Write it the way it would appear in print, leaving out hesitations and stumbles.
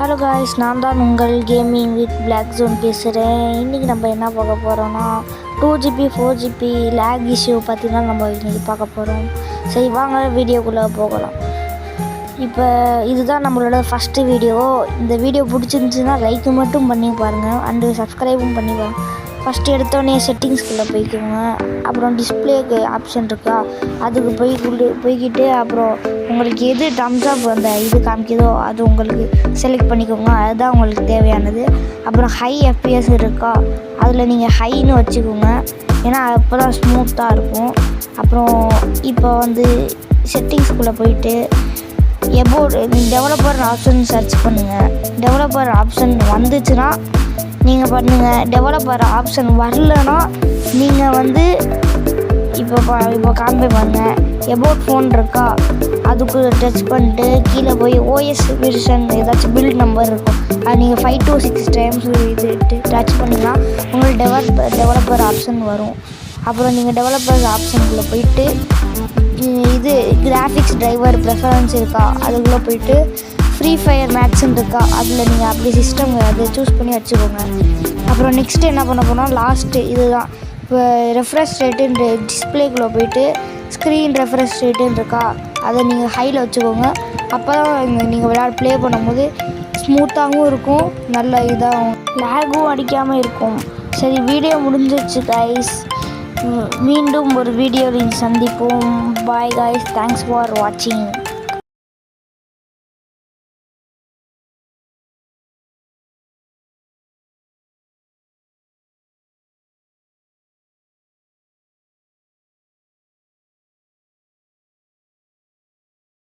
Hello guys, நான் தான் உங்கள் கேமிங் வித் பிளாக் ஜோன் பேசுகிறேன். இன்றைக்கி நம்ம என்ன பார்க்க போகிறோன்னா 2GB 4GB லேக் இஷ்யூ பற்றி தான் நம்ம இன்றைக்கி பார்க்க போகிறோம். சரி வாங்க வீடியோக்குள்ளே போகலாம். இப்போ இதுதான் நம்மளோட ஃபஸ்ட்டு வீடியோ. இந்த வீடியோ பிடிச்சிருந்துச்சுன்னா லைக்கு மட்டும் பண்ணி பாருங்கள், அண்டு சப்ஸ்கிரைபும் பண்ணி பாருங்கள். ஃபஸ்ட்டு எடுத்தோடனே செட்டிங்ஸ்குள்ளே போய்க்குங்க. அப்புறம் டிஸ்பிளேக்கு ஆப்ஷன் இருக்கா, அதுக்கு போய்கிட்டு அப்புறம் உங்களுக்கு எது டம்ஸ் அப் அந்த இது காமிக்குதோ அது உங்களுக்கு செலக்ட் பண்ணிக்கோங்க. அதுதான் உங்களுக்கு தேவையானது. அப்புறம் ஹை எஃப்பிஎஸ் இருக்கா, அதில் நீங்கள் ஹைன்னு வச்சுக்கோங்க, ஏன்னா அப்போ தான் ஸ்மூத்தாக இருக்கும். அப்புறம் இப்போ செட்டிங்ஸ்குள்ளே போயிட்டு எபோட் டெவலப்பர் ஆப்ஷன் சர்ச் பண்ணுங்கள். டெவலப்பர் ஆப்ஷன் வந்துச்சுன்னா நீங்கள் பண்ணுங்கள். டெவலப்பர் ஆப்ஷன் வரலன்னா நீங்கள் இப்போ காம்பே பண்ணுங்கள். எபோட் ஃபோன் இருக்கா, அதுக்கு டச் பண்ணிட்டு கீழே போய் ஓஎஸ் வெர்ஷன் ஏதாச்சும் பில்ட் நம்பர் இருக்கும், அது நீங்கள் 5 to 6 டைம்ஸ் இது டச் பண்ணிங்கன்னா உங்களுக்கு டெவலப்பர் ஆப்ஷன் வரும். அப்புறம் நீங்கள் டெவலப்பர் ஆப்ஷனுக்குள்ளே போயிட்டு இது கிராஃபிக்ஸ் டிரைவர் ப்ரெஃபரன்ஸ் இருக்கா, அதுக்குள்ளே போயிட்டு ஃப்ரீ ஃபயர் மேக்ஸ்ன்னு இருக்கா, அதில் நீங்கள் அப்படி சிஸ்டம் அதை சூஸ் பண்ணி வச்சுக்கோங்க. அப்புறம் நெக்ஸ்ட்டு என்ன பண்ண போனால் லாஸ்ட்டு இதுதான். இப்போ ரெஃப்ரெஷ் ரேட்டுன்ற டிஸ்பிளேக்குள்ளே போயிட்டு ஸ்க்ரீன் ரெஃப்ரெஷ் ரேட்டுன்னு இருக்கா, அதை நீங்கள் ஹையில் வச்சுக்கோங்க. அப்போ தான் நீங்கள் ப்ளே பண்ணும்போது ஸ்மூத்தாகவும் இருக்கும், நல்ல இதாகவும் லேகும் அடிக்காமல் இருக்கும். சரி, வீடியோ முடிஞ்சிருச்சு கைஸ். மீண்டும் ஒரு வீடியோவில் சந்திப்போம். பாய் கைஸ், தேங்க்ஸ் ஃபார் வாட்சிங்.